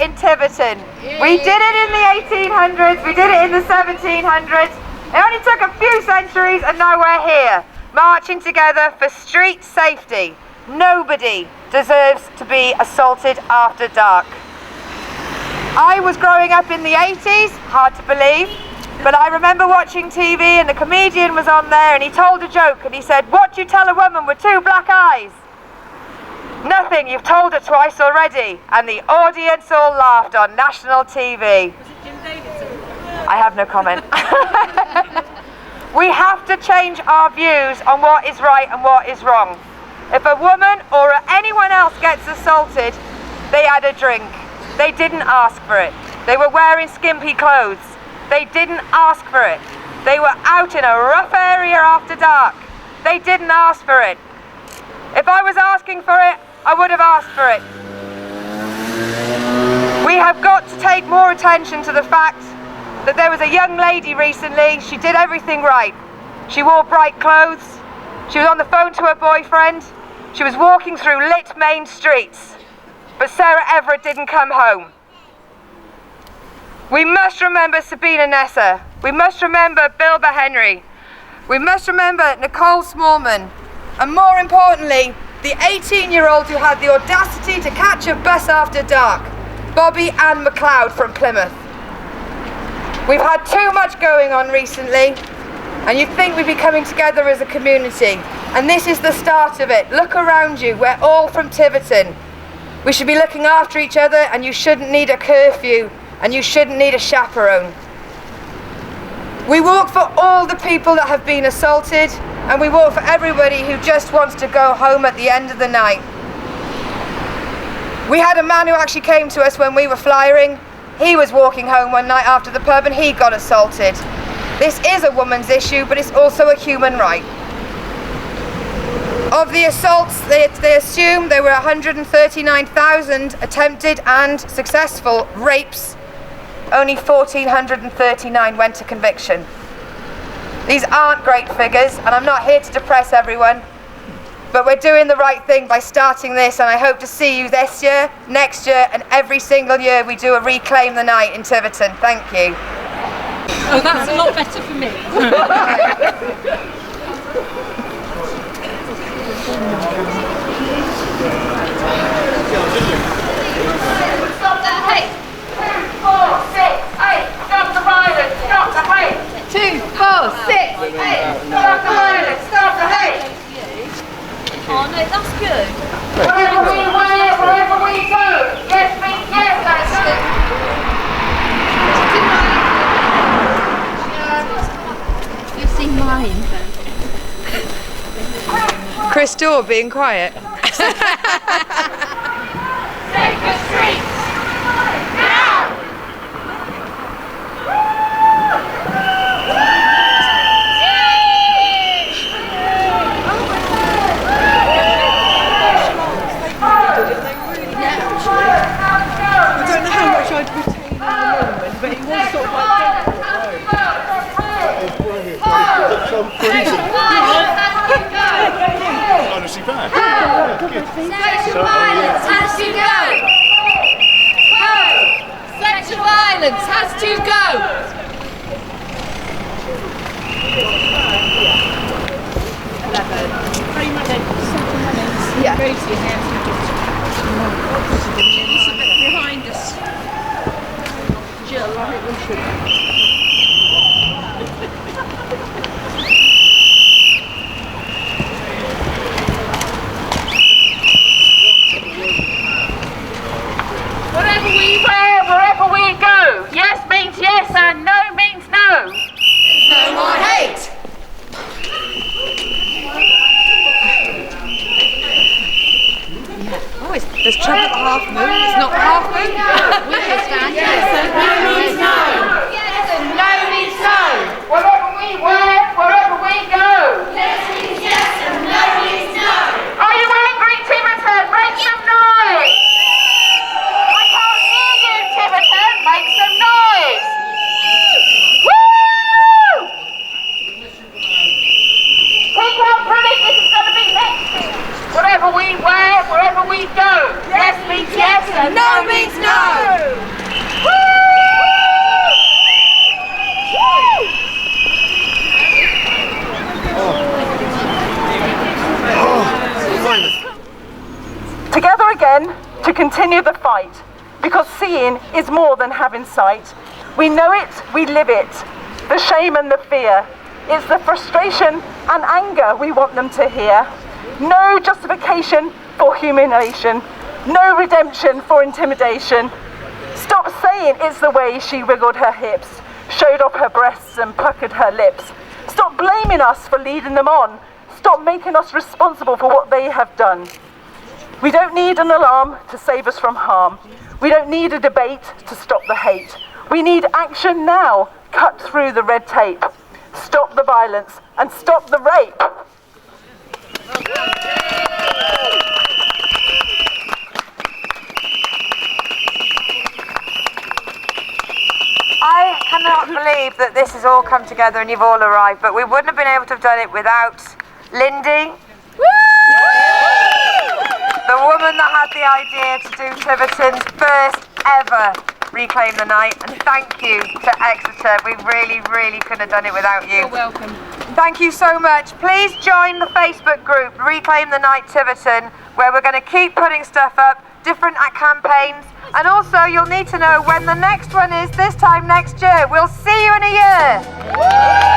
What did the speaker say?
in Tiverton. We did it in the 1800s, we did it in the 1700s. It only took a few centuries and now we're here, marching together for street safety. Nobody deserves to be assaulted after dark. I was growing up in the 80s, hard to believe, but I remember watching TV and the comedian was on there and he told a joke and he said, "What do you tell a woman with two black eyes?" "Nothing, you've told her twice already." And the audience all laughed on national TV. Was it Jim Davidson? I have no comment. We have to change our views on what is right and what is wrong. If a woman or anyone else gets assaulted, they had a drink. They didn't ask for it. They were wearing skimpy clothes. They didn't ask for it. They were out in a rough area after dark. They didn't ask for it. If I was asking for it, I would have asked for it. We have got to take more attention to the fact that there was a young lady recently, she did everything right. She wore bright clothes, she was on the phone to her boyfriend, she was walking through lit main streets, but Sarah Everett didn't come home. We must remember Sabina Nessa, we must remember Bilba Henry, we must remember Nicole Smallman, and more importantly, the 18-year-old who had the audacity to catch a bus after dark, Bobbi-Anne McLeod from Plymouth. We've had too much going on recently, and you'd think we'd be coming together as a community, and this is the start of it. Look around you, we're all from Tiverton. We should be looking after each other, and you shouldn't need a curfew, and you shouldn't need a chaperone. We walk for all the people that have been assaulted, and we walk for everybody who just wants to go home at the end of the night. We had a man who actually came to us when we were flyering. He was walking home one night after the pub and he got assaulted. This is a woman's issue, but it's also a human right. Of the assaults, they assume there were 139,000 attempted and successful rapes. Only 1,439 went to conviction. These aren't great figures, and I'm not here to depress everyone, but we're doing the right thing by starting this, and I hope to see you this year, next year, and every single year we do a Reclaim the Night in Tiverton. Thank you. Oh, that's a lot better for me. Stop the hate! 2, 4, 6, 8! Stop the violence! Stop the hate! 2, 4, 6, 8! Stop the violence! Stop the hate! Oh no, that's good. Wherever we wear, wherever we go, yes means yes, that's it. You've seen mine. Chris Dorr being quiet. Take the streets! Now! But he was sort of like honestly bad. Sexual violence has to go! Sexual violence has to go! Yeah. Behind us. Jill, I think we should. Whatever we wear, wherever we go, yes means yes and no means no. No more hate! Oh, there's trouble at the half moon. It's not the half moon. We understand yes and no means no! Yes and no means no! Whatever we wear, wherever we go. Yes means yes and no means no! Are you angry, Tiverton? Make some noise. I can't hear you, Tiverton. Make some noise. Woo! Think how brilliant this is going to be next year. Whatever we wear, wherever whatever we do. Yes means yes and no means no. Together again to continue the fight, because seeing is more than having sight. We know it, we live it, the shame and the fear. It's the frustration and anger we want them to hear. No justification for humiliation, no redemption for intimidation. Stop saying it's the way she wiggled her hips, showed off her breasts and puckered her lips. Stop blaming us for leading them on. Stop making us responsible for what they have done. We don't need an alarm to save us from harm. We don't need a debate to stop the hate. We need action now. Cut through the red tape. Stop the violence and stop the rape. I cannot believe that this has all come together and you've all arrived, but we wouldn't have been able to have done it without Lindy. The woman that had the idea to do Tiverton's first ever Reclaim the Night, and thank you to Exeter. We really, really couldn't have done it without you. You're welcome. Thank you so much. Please join the Facebook group Reclaim the Night Tiverton, where we're going to keep putting stuff up, different campaigns, and also you'll need to know when the next one is this time next year. We'll see you in a year.